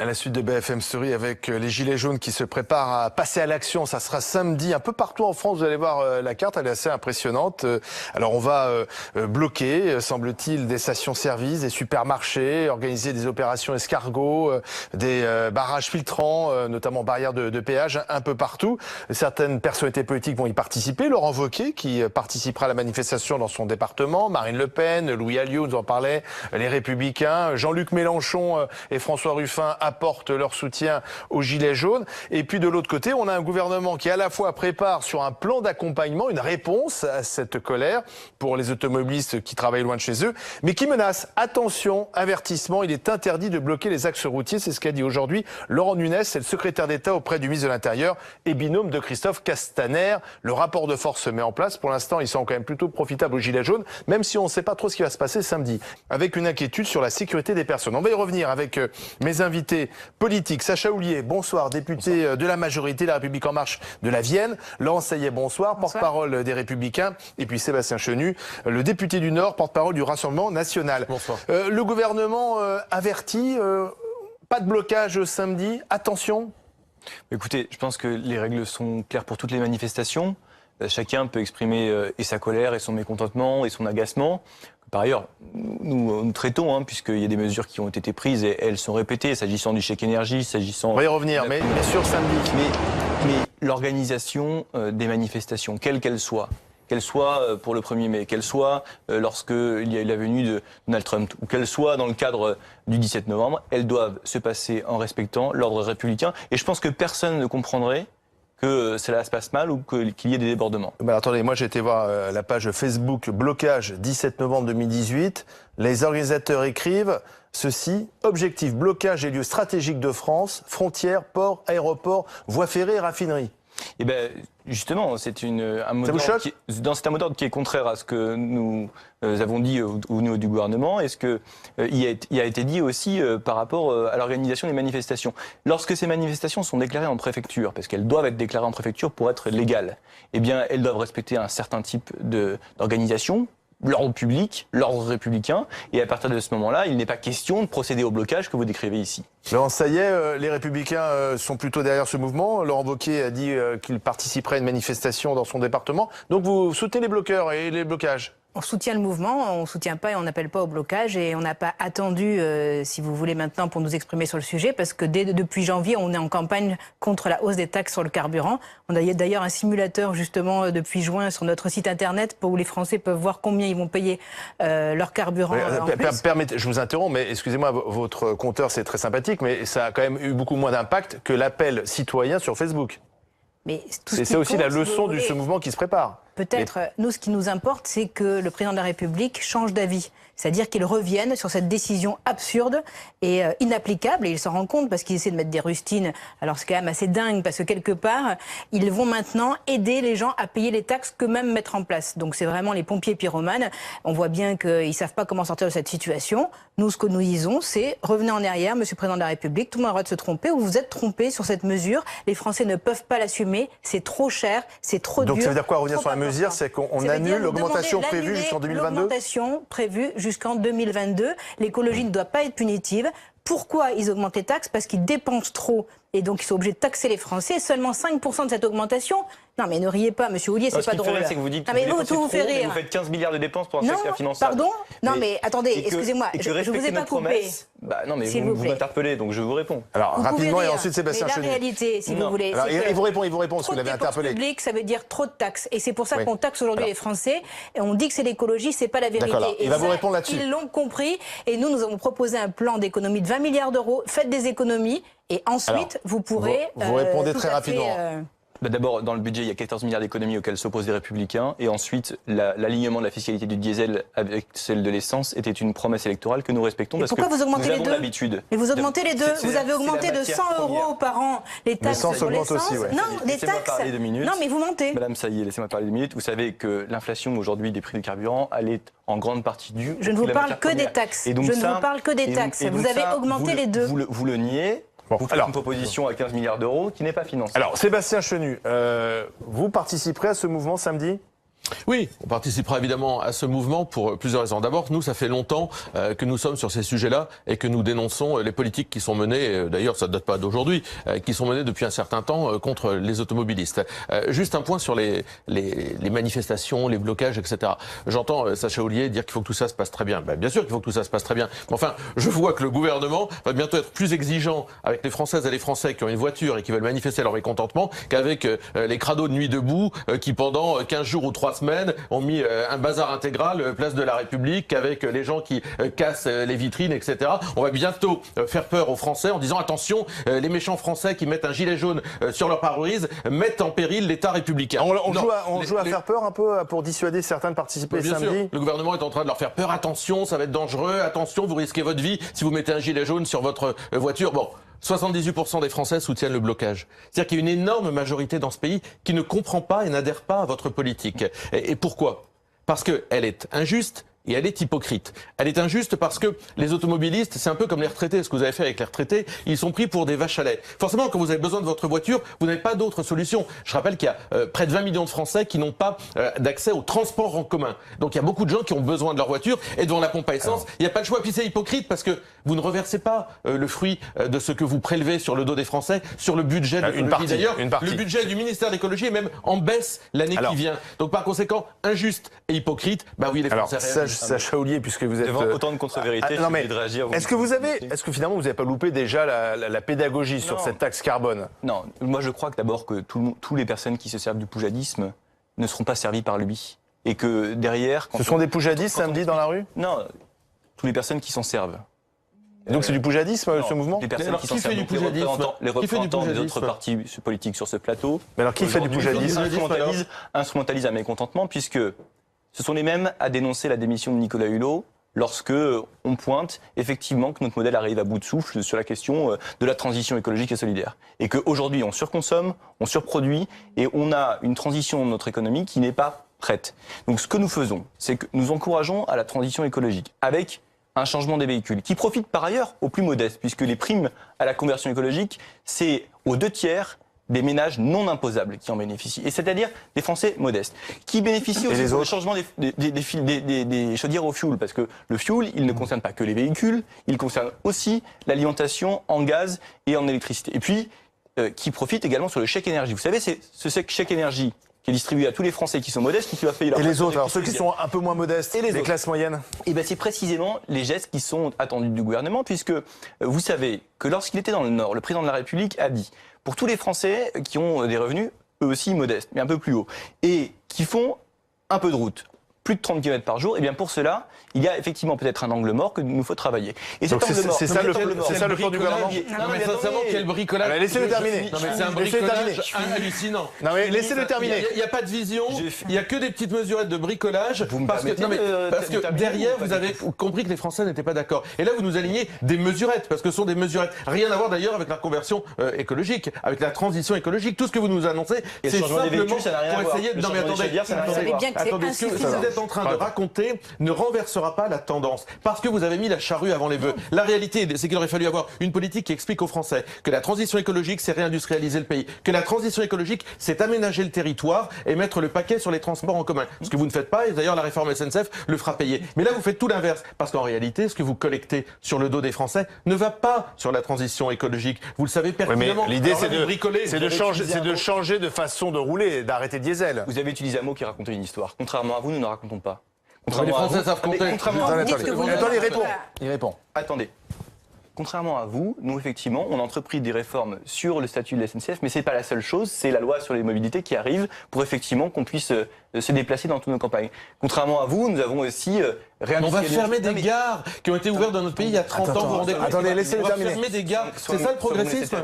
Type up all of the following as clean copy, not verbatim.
À la suite de BFM Story avec les Gilets jaunes qui se préparent à passer à l'action, ça sera samedi un peu partout en France. Vous allez voir la carte, elle est assez impressionnante. Alors on va bloquer, semble-t-il, des stations-service, des supermarchés, organiser des opérations escargots, des barrages filtrants, notamment barrières de péage, un peu partout. Certaines personnalités politiques vont y participer. Laurent Wauquiez qui participera à la manifestation dans son département, Marine Le Pen, Louis Alliot nous en parlait, les Républicains, Jean-Luc Mélenchon et François Ruffin apportent leur soutien aux Gilets jaunes. Et puis de l'autre côté, on a un gouvernement qui à la fois prépare sur un plan d'accompagnement, une réponse à cette colère pour les automobilistes qui travaillent loin de chez eux, mais qui menace, attention, avertissement, il est interdit de bloquer les axes routiers. C'est ce qu'a dit aujourd'hui Laurent Nunez, c'est le secrétaire d'État auprès du ministre de l'Intérieur et binôme de Christophe Castaner. Le rapport de force se met en place. Pour l'instant, ils sont quand même plutôt profitables aux Gilets jaunes, même si on ne sait pas trop ce qui va se passer samedi, avec une inquiétude sur la sécurité des personnes. On va y revenir avec mes invités politique. Sacha Houlié, bonsoir, député de la majorité La République En Marche de la Vienne. Laurent Saillet, bonsoir, porte-parole des Républicains. Et puis Sébastien Chenu, le député du Nord, porte-parole du Rassemblement National. Bonsoir. Le gouvernement avertit, pas de blocage samedi, attention. Écoutez, je pense que les règles sont claires pour toutes les manifestations. Chacun peut exprimer et sa colère, et son mécontentement, et son agacement. Par ailleurs, nous traitons, puisqu'il y a des mesures qui ont été prises et elles sont répétées, s'agissant du chèque énergie, s'agissant... On va y revenir, mais sur samedi. Mais l'organisation des manifestations, quelle qu'elle soit pour le 1er mai, qu'elle soit lorsqu'il y a eu la venue de Donald Trump, ou qu'elle soit dans le cadre du 17 novembre, elles doivent se passer en respectant l'ordre républicain. Et je pense que personne ne comprendrait que cela se passe mal ou qu'il y ait des débordements. Ben attendez, moi j'ai été voir la page Facebook blocage 17 novembre 2018. Les organisateurs écrivent ceci: objectif blocage des lieux stratégiques de France, frontières, ports, aéroports, voies ferrées, raffineries. Eh ben justement, c'est un mot d'ordre qui est contraire à ce que nous avons dit au niveau du gouvernement, et ce que il a été dit aussi par rapport à l'organisation des manifestations. Lorsque ces manifestations sont déclarées en préfecture, parce qu'elles doivent être déclarées en préfecture pour être légales, eh bien elles doivent respecter un certain type d'organisation, l'ordre public, l'ordre républicain, et à partir de ce moment-là, il n'est pas question de procéder au blocage que vous décrivez ici. Laurent Saillet, les Républicains sont plutôt derrière ce mouvement. Laurent Wauquiez a dit qu'il participerait à une manifestation dans son département. Donc vous soutenez les bloqueurs et les blocages? On soutient le mouvement, on ne soutient pas et on n'appelle pas au blocage, et on n'a pas attendu, si vous voulez maintenant, pour nous exprimer sur le sujet, parce que depuis janvier, on est en campagne contre la hausse des taxes sur le carburant. On a d'ailleurs un simulateur justement depuis juin sur notre site internet où les Français peuvent voir combien ils vont payer leur carburant. Permettez, je vous interromps, mais excusez-moi, votre compteur c'est très sympathique, mais ça a quand même eu beaucoup moins d'impact que l'appel citoyen sur Facebook. C'est aussi la leçon de ce mouvement qui se prépare. Peut-être, nous, ce qui nous importe, c'est que le président de la République change d'avis. C'est-à-dire qu'il revienne sur cette décision absurde et inapplicable. Et il s'en rend compte parce qu'il essaie de mettre des rustines. Alors c'est quand même assez dingue parce que quelque part, ils vont maintenant aider les gens à payer les taxes qu'eux-mêmes mettre en place. Donc c'est vraiment les pompiers pyromanes. On voit bien qu'ils ne savent pas comment sortir de cette situation. Nous, ce que nous disons, c'est revenez en arrière, Monsieur le Président de la République. Tout le monde a le droit de se tromper, ou vous êtes trompé sur cette mesure. Les Français ne peuvent pas l'assumer. C'est trop cher, c'est trop dur. Donc ça veut dire quoi, revenir sur la mesure? C'est qu'on annule l'augmentation prévue jusqu'en 2022? L'augmentation prévue jusqu'en 2022. L'écologie ne doit pas être punitive. Pourquoi ils augmentent les taxes? Parce qu'ils dépensent trop. Et donc, ils sont obligés de taxer les Français. Seulement 5% de cette augmentation. Non, mais ne riez pas, Monsieur Houlié, c'est pas drôle. C'est que vous dites que vous fait rire. Vous faites 15 milliards de dépenses pour un secteur finançable. Pardon? Non, mais attendez, excusez-moi, je vous ai pas coupé. Bah non, mais vous m'interpellez, donc je vous réponds. Alors, rapidement, et ensuite Sébastien Chenu. Mais la réalité, si vous voulez... Alors, il vous répond, parce que vous l'avez interpellé. Trop de dépenses publiques, ça veut dire trop de taxes. Et c'est pour ça qu'on taxe aujourd'hui les Français. Et on dit que c'est l'écologie, c'est pas la vérité. Il va vous répondre là-dessus. Ils l'ont compris. Et nous avons proposé un plan d'économie de 20 milliards d'euros. Faites des économies. Et ensuite, vous pourrez... Vous répondez très rapidement. D'abord, dans le budget, il y a 14 milliards d'économies auxquelles s'opposent les Républicains. Et ensuite, l'alignement de la fiscalité du diesel avec celle de l'essence était une promesse électorale que nous respectons. Parce pourquoi que vous augmentez les deux? Mais vous augmentez les deux. Vous avez augmenté de 100 € par an les taxes sur l'essence. Non, les taxes. Non, mais vous mentez. Madame Saillet, laissez-moi parler 2 minutes. Vous savez que l'inflation aujourd'hui des prix du carburant, elle est en grande partie due. Je ne vous parle que des taxes. Je ne vous parle que des taxes. Vous avez augmenté les deux. Vous le niez. Vous faites une proposition à 15 milliards d'euros qui n'est pas financée. Alors, Sébastien Chenu, vous participerez à ce mouvement samedi? Oui, on participera évidemment à ce mouvement pour plusieurs raisons. D'abord, nous, ça fait longtemps que nous sommes sur ces sujets-là et que nous dénonçons les politiques qui sont menées, d'ailleurs ça ne date pas d'aujourd'hui, qui sont menées depuis un certain temps contre les automobilistes. Juste un point sur les manifestations, les blocages, etc. J'entends Sacha Houlié dire qu'il faut que tout ça se passe très bien. Bien sûr qu'il faut que tout ça se passe très bien. Mais enfin, je vois que le gouvernement va bientôt être plus exigeant avec les Françaises et les Français qui ont une voiture et qui veulent manifester leur mécontentement qu'avec les crados de nuit debout qui pendant 15 jours ou 3 semaines ont mis un bazar intégral place de la République avec les gens qui cassent les vitrines, etc. On va bientôt faire peur aux Français en disant attention, les méchants Français qui mettent un gilet jaune sur leur pare-brise mettent en péril l'État républicain. On joue à faire peur un peu pour dissuader certains de participer bien samedi. sûr, le gouvernement est en train de leur faire peur. Attention, ça va être dangereux. Attention, vous risquez votre vie si vous mettez un gilet jaune sur votre voiture. Bon. 78% des Français soutiennent le blocage. C'est-à-dire qu'il y a une énorme majorité dans ce pays qui ne comprend pas et n'adhère pas à votre politique. Et pourquoi ? Parce qu'elle est injuste et elle est hypocrite. Elle est injuste parce que les automobilistes, c'est un peu comme les retraités. Ce que vous avez fait avec les retraités, ils sont pris pour des vaches à lait. Forcément, quand vous avez besoin de votre voiture, vous n'avez pas d'autre solution. Je rappelle qu'il y a près de 20 millions de Français qui n'ont pas d'accès au transport en commun. Donc il y a beaucoup de gens qui ont besoin de leur voiture et devant la pompe à essence, il n'y a pas le choix. Puis c'est hypocrite parce que vous ne reversez pas le fruit de ce que vous prélevez sur le dos des Français, sur le budget de l'écologie. D'ailleurs, le budget du ministère de l'écologie est même en baisse l'année qui vient. Donc par conséquent, injuste et hypocrite, bah oui, les Français réagissent. Sacha Houlié, puisque vous êtes... Devant autant de contre-vérités, de réagir. Est-ce que finalement vous n'avez pas loupé déjà la pédagogie sur cette taxe carbone? Non, moi je crois que d'abord que tous les personnes qui se servent du poujadisme ne seront pas servies par lui. Et que derrière... Ce sont des poujadistes samedi dans la rue? Non, toutes les personnes qui s'en servent. Et donc c'est du poujadisme ce mouvement? Les personnes qui s'en servent, les représentants des autres partis politiques sur ce plateau. Mais alors qui fait du poujadisme? Instrumentalise un mécontentement puisque ce sont les mêmes à dénoncer la démission de Nicolas Hulot lorsque on pointe effectivement que notre modèle arrive à bout de souffle sur la question de la transition écologique et solidaire. Et qu'aujourd'hui on surconsomme, on surproduit et on a une transition de notre économie qui n'est pas prête. Donc ce que nous faisons, c'est que nous encourageons à la transition écologique avec un changement des véhicules qui profite par ailleurs aux plus modestes puisque les primes à la conversion écologique, c'est aux 2/3 des ménages non imposables qui en bénéficient, et c'est-à-dire des Français modestes, qui bénéficient aussi du changement des chaudières au fioul, parce que le fioul, il ne concerne pas que les véhicules, il concerne aussi l'alimentation en gaz et en électricité. Et puis, qui profitent également sur le chèque énergie. Vous savez, c'est ce chèque énergie qui est distribué à tous les Français qui sont modestes, qui va payer leur... Et les autres, alors ceux qui sont un peu moins modestes, et les classes moyennes? Et bien c'est précisément les gestes qui sont attendus du gouvernement, puisque vous savez que lorsqu'il était dans le Nord, le président de la République a dit, pour tous les Français qui ont des revenus, eux aussi modestes, mais un peu plus hauts, et qui font un peu de route, plus de 30 km par jour, et bien pour cela, il y a effectivement peut-être un angle mort que nous faut travailler. Et cet angle mort, c'est ça le plan du gouvernement? Non mais sincèrement, quel bricolage. Laissez-le terminer. Non mais c'est un bricolage hallucinant. Non mais laissez-le terminer. Il n'y a pas de vision, il n'y a que des petites mesurettes de bricolage, parce que derrière, vous avez compris que les Français n'étaient pas d'accord. Et là, vous nous alignez des mesurettes, parce que ce sont des mesurettes. Rien à voir d'ailleurs avec la conversion écologique, avec la transition écologique. Tout ce que vous nous annoncez, c'est simplement pour essayer de... Non mais attendez, ce que vous êtes en train de raconter ne renversera pas la tendance, parce que vous avez mis la charrue avant les bœufs. La réalité, c'est qu'il aurait fallu avoir une politique qui explique aux Français que la transition écologique, c'est réindustrialiser le pays, que la transition écologique, c'est aménager le territoire et mettre le paquet sur les transports en commun. Ce que vous ne faites pas, et d'ailleurs la réforme SNCF le fera payer. Mais là, vous faites tout l'inverse, parce qu'en réalité, ce que vous collectez sur le dos des Français ne va pas sur la transition écologique. Vous le savez pertinemment. Oui, l'idée, c'est de changer de façon de rouler, d'arrêter diesel. Vous avez utilisé un mot qui racontait une histoire. Contrairement à vous, nous ne racontons pas. Les Français savent compter. Il répond. Attendez. Contrairement à vous, nous, effectivement, on a entrepris des réformes sur le statut de la SNCF, mais c'est pas la seule chose, c'est la loi sur les mobilités qui arrive pour effectivement qu'on puisse se déplacer dans toutes nos campagnes. Contrairement à vous, nous avons aussi on va fermer des gares qui ont été ouvertes dans notre pays il y a 30 ans, vous vous rendez compte? Attendez, laissez-le terminer. On va fermer des gares, c'est ça le progressisme?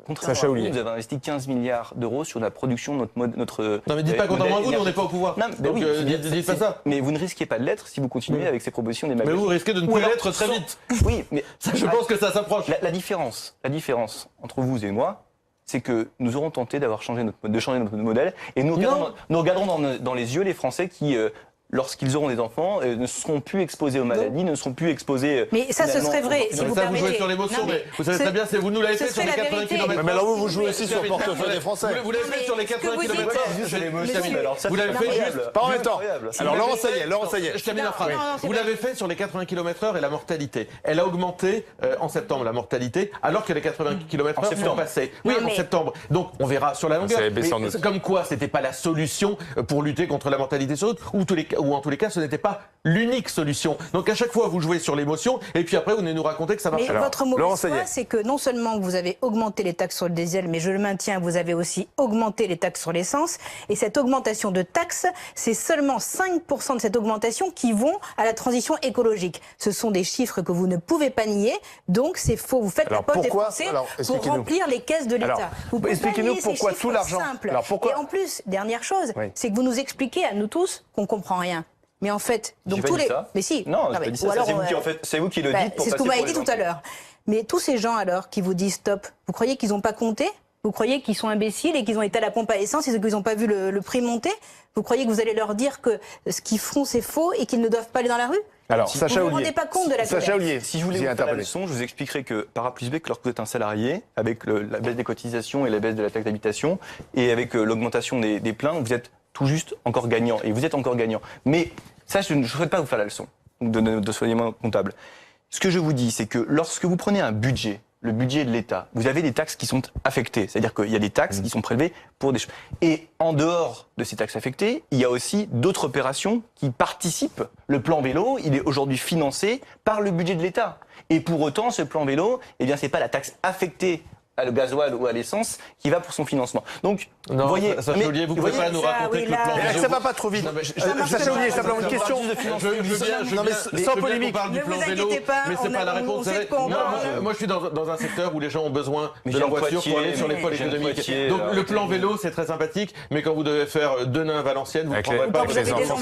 Contrairement à vous, nous avons investi 15 milliards d'euros sur la production de notre non mais dites pas contrairement à vous, nous on n'est pas au pouvoir. Non, donc oui, dites pas ça. Mais vous ne risquez pas de l'être si vous continuez avec ces propositions démagogiques. Mais vous risquez de ne plus l'être très vite. Oui, mais je pense que ça s'approche. La différence entre vous et moi, c'est que nous aurons tenté de changer notre modèle et nous regardons dans les yeux les Français qui lorsqu'ils auront des enfants, ne seront plus exposés aux maladies, ne seront plus exposés... Mais ça, ce serait vrai, si vous ça, permettez. vous jouez sur l'émotion, mais vous savez très bien, vous nous l'avez fait sur les 80 km. Mais alors vous jouez aussi sur le portefeuille des Français. Vous l'avez fait sur les 80 km. Vous l'avez fait juste... Pas en même temps. Alors Laurent, ça y est. Je termine la phrase. Vous l'avez fait sur les 80 km/h et la mortalité. Elle a augmenté en septembre, la mortalité, alors que les 80 km/h sont passés. Oui, en septembre. Donc on verra sur la longueur. Mais comme quoi, c'était pas la solution pour lutter contre la mortalité sur route, ou en tous les cas, ce n'était pas l'unique solution. Donc à chaque fois, vous jouez sur l'émotion, et puis après, vous venez nous raconter que ça marche. Mais votre mauvaise foi, c'est que non seulement vous avez augmenté les taxes sur le diesel, mais je le maintiens, vous avez aussi augmenté les taxes sur l'essence. Et cette augmentation de taxes, c'est seulement 5% de cette augmentation qui vont à la transition écologique. Ce sont des chiffres que vous ne pouvez pas nier, donc c'est faux. Vous faites la poche des Français pour remplir les caisses de l'État. Expliquez-nous pourquoi tout l'argent. Et en plus, dernière chose, c'est que vous nous expliquez à nous tous qu'on comprend rien. Mais en fait, donc tous les. Mais si. Non, j'ai pas dit ça. C'est vous qui le dites. C'est ce que vous m'avez dit tout à l'heure. Mais tous ces gens alors qui vous disent stop, vous croyez qu'ils n'ont pas compté? Vous croyez qu'ils sont imbéciles et qu'ils ont été à la pompe à essence et qu'ils n'ont pas vu le prix monter? Vous croyez que vous allez leur dire que ce qu'ils font c'est faux et qu'ils ne doivent pas aller dans la rue? Alors, vous ne vous rendez pas compte de la Sacha Ollier, si je voulais vous faire la leçon, je vous expliquerai que par A plus B, que lorsque vous êtes un salarié, avec la baisse des cotisations et la baisse de la taxe d'habitation, et avec l'augmentation des pleins, vous êtes tout juste encore gagnant. Et vous êtes encore gagnant. Mais ça, je ne souhaite pas vous faire la leçon de soignement comptable. Ce que je vous dis, c'est que lorsque vous prenez un budget, le budget de l'État, vous avez des taxes qui sont affectées. C'est-à-dire qu'il y a des taxes qui sont prélevées pour des choses. Et en dehors de ces taxes affectées, il y a aussi d'autres opérations qui participent. Le plan vélo, il est aujourd'hui financé par le budget de l'État. Et pour autant, ce plan vélo, eh bien, c'est pas la taxe affectée le gasoil ou à l'essence qui va pour son financement. Donc, non, voyez, Sacha Ollier, vous pouvez pas nous raconter que le plan vélo... Ça va pas trop vite. Sacha Ollier, simplement une question. Sans polémique. On parle du plan vélo, mais c'est pas la réponse. Moi, je suis dans un secteur où les gens ont besoin de leur voiture pour aller sur les pôles économiques. Donc, le plan vélo, c'est très sympathique, mais quand vous devez faire deux nains à Valenciennes, vous ne prendrez pas les enfants.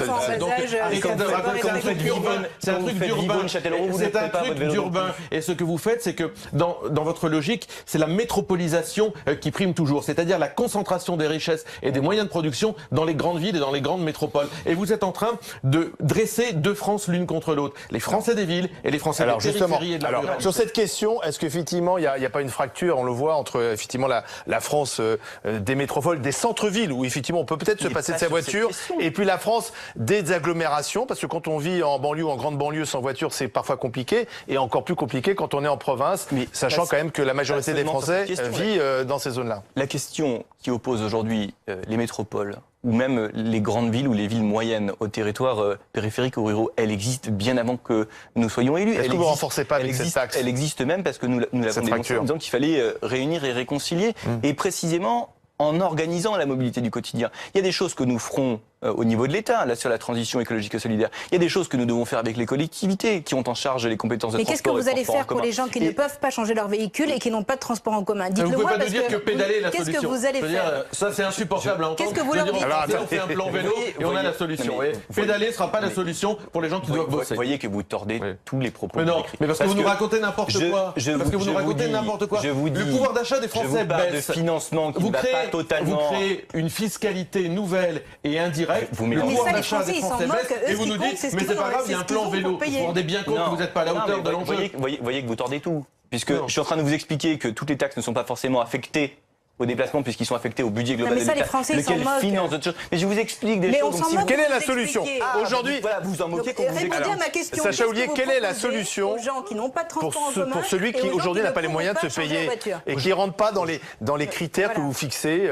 C'est un truc d'urbain. C'est un truc d'urbain. Et ce que vous faites, c'est que dans votre logique, c'est la métropolisation qui prime toujours, c'est-à-dire la concentration des richesses et des moyens de production dans les grandes villes et dans les grandes métropoles. Et vous êtes en train de dresser deux France l'une contre l'autre. Les Français des villes et les Français des périphéries et de la ruralité. Sur cette question, est-ce qu'effectivement, il n'y a pas une fracture, on le voit, entre effectivement la France des métropoles, des centres-villes, où effectivement on peut peut-être se passer de sa voiture, et puis la France des agglomérations, parce que quand on vit en banlieue, en grande banlieue sans voiture, c'est parfois compliqué, et encore plus compliqué quand on est en province, sachant quand même que la majorité des Français vit dans ces zones-là. La question qui oppose aujourd'hui les métropoles ou même les grandes villes ou les villes moyennes aux territoires périphériques ou ruraux, elle existe bien avant que nous soyons élus. Est-ce que vous ne renforcez pas avec cette taxe? Elle existe même parce que nous l'avons démontré en disant qu'il fallait réunir et réconcilier. Et précisément en organisant la mobilité du quotidien. Il y a des choses que nous ferons au niveau de l'État, là, sur la transition écologique et solidaire. Il y a des choses que nous devons faire avec les collectivités qui ont en charge les compétences de transport. Mais qu'est-ce que vous allez faire pour les gens qui ne peuvent pas changer leur véhicule et qui n'ont pas de transport en commun? Dites-le moi. Vous ne pouvez pas nous dire que pédaler est la solution. Qu'est-ce que vous allez faire? Ça, c'est insupportable à entendre. Qu'est-ce que vous leur dites? On fait un plan vélo et on a la solution. Pédaler ne sera pas la solution pour les gens qui doivent bosser. Vous voyez que vous tordez tous les propos. Mais non, mais parce que vous nous racontez n'importe quoi. Parce que vous nous racontez n'importe quoi. Le pouvoir d'achat des Français baisse. De financement qui ne va pas totalement. Vous créez une fiscalité nouvelle et indirecte. Le pouvoir d'achat des Français baisse et vous nous dites, mais c'est pas grave, il y a un plan vélo. Vous vous rendez bien compte que vous n'êtes pas à la hauteur de l'enjeu. Vous voyez que vous tordez tout. Puisque je suis en train de vous expliquer que toutes les taxes ne sont pas forcément affectées au déplacement puisqu'ils sont affectés au budget global de l'État, lequel finance d'autres choses. Mais je vous explique des choses. Quelle est la solution aujourd'hui? Voilà, vous en moquez quand vous répondez à ma question. Sacha Ollier, quelle est la solution aux gens qui n'ont pas de transport en commun pour celui qui aujourd'hui n'a pas les moyens de se payer et qui ne rentre pas dans les critères que vous fixez,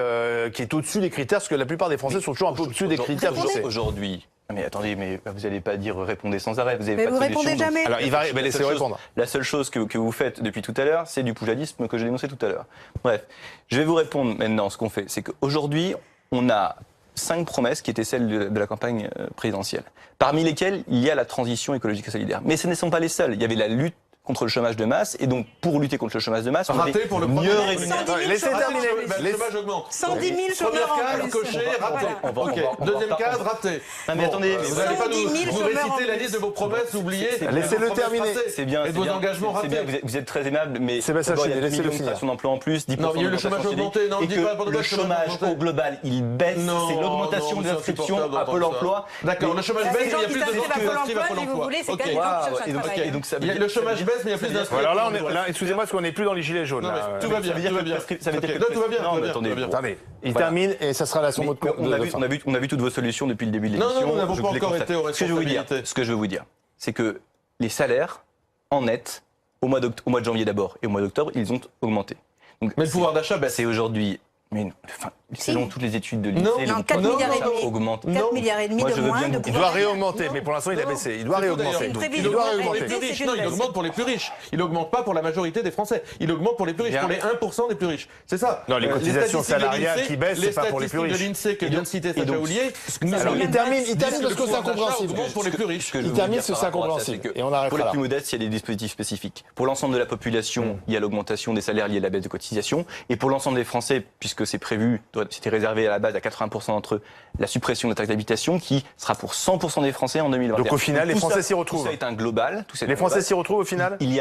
qui est au-dessus des critères, parce que la plupart des Français sont toujours un peu au-dessus des critères fixés. Aujourd'hui. Mais attendez, mais vous n'allez pas dire répondez sans arrêt. Vous avez pas vous répondez jamais. Alors il va laisser répondre. La seule chose que vous faites depuis tout à l'heure, c'est du poujadisme que j'ai dénoncé tout à l'heure. Bref, je vais vous répondre maintenant. Ce qu'on fait, c'est qu'aujourd'hui, on a 5 promesses qui étaient celles de la campagne présidentielle, parmi lesquelles il y a la transition écologique et solidaire. Mais ce ne sont pas les seules. Il y avait la lutte contre le chômage de masse. Et donc, pour lutter contre le chômage de masse, on Raté devait pour le mieux premier. rémunérer. Laissez terminer. Le chômage augmente. 110 000 chômeurs Première en case, plus. coché, raté. On va- Ok. on va- Deuxième case, raté. Non, mais attendez, vous n'allez pas 110 000 nous chômeurs en réciter la plus. liste de vos promesses oubliées. Laissez-le terminer. C'est bien, Et c'est de vos bien, engagements c'est bien, ratés. vous êtes très aimable, mais Sébastien d'abord, il y a Chenier, 10 laissez-le millions de finir. créations d'emplois en plus, 10% Non, il y a eu le chômage d'augmentation augmenté, non, et dis que pas n'importe quoi, le le chômage chômage augmenté. au global, il baisse, Non, c'est l'augmentation non, des c'est inscriptions insupportable à Pôle d'entendre ça. emploi. D'accord, le chômage Les baisse, mais gens il y a qui plus de gens s'inscrivent à qui Pôle s'inscrivent à emploi, Pôle si vous emploi. voulez, c'est Ok. quand même des gens qui cherchent Et un donc, travail. et donc ça veut Il y a dire- le chômage baisse, mais il y a plus d'inscrits. Alors là, excusez-moi, parce qu'on n'est plus dans les gilets jaunes. Non, mais là. tout va bien, Ça veut dire tout va que bien. ça veut dire Ok. que Non, tout va bien, non, tout va mais bien, attendez, tout va bien. Attendez, il Voilà. termine et ça sera la son Mais mot de on a de vu, fin. on a vu toutes vos solutions depuis le début de Non, l'émission. non, nous n'avons Je pas vous les encore constate. été aux Ce que je veux vous dire, responsabilités. ce que je veux vous dire, c'est que les salaires en net au mois de janvier d'abord et au mois d'octobre, ils ont augmenté. Donc, Mais le pouvoir d'achat baisse. c'est aujourd'hui, mais enfin, selon toutes les études de l'INSEE, Non, le non, pouvoir 4 milliards et d'achat demi. augmente. 4 milliards et demi Moi, de je veux moins bien de que- Il pouvoir doit d'achat. réaugmenter, mais pour l'instant il a baissé. Il doit C'est tout, réaugmenter. d'ailleurs. Une Donc, prévision. il doit Ouais, réaugmenter. ouais, c'est une Non, il baisse. augmente pour les plus riches. Il augmente pas pour la majorité des Français. Il augmente pour les plus riches, Bien. pour les 1% des plus riches. C'est ça. Non, les cotisations statistiques de salariales l'INSEE, qui baissent, c'est pas pour les plus riches. Les statistiques de l'INSEE que vient de citer Et Sacha donc, Houlier, Alors, il termine parce que c'est pouvoir d'achat incompréhensible. augmente pour les plus riches. Ce que je Il veux vous termine dire sur par ça rapport à incompréhensible. c'est que Et on arrêtera pour les là. plus modestes, il y a des dispositifs spécifiques. Pour l'ensemble de la population, il y a l'augmentation des salaires liés à la baisse de cotisation. Et pour l'ensemble des Français, puisque c'est prévu, c'était réservé à la base à 80% d'entre eux, la suppression de la taxe d'habitation qui sera pour 100% des Français en 2021. Donc au final, les tout Français ça- s'y retrouvent. Tout ça est un global. Les Français s'y retrouvent au final. Il y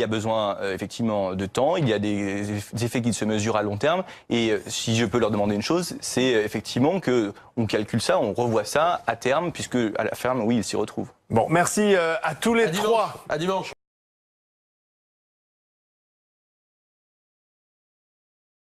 a besoin effectivement de temps, il y a des effets qui se mesurent à long terme. Et si je peux leur demander une chose, c'est effectivement que on calcule ça, on revoit ça à terme, puisque à la ferme, oui, ils s'y retrouvent. Bon, merci à tous les trois. À dimanche.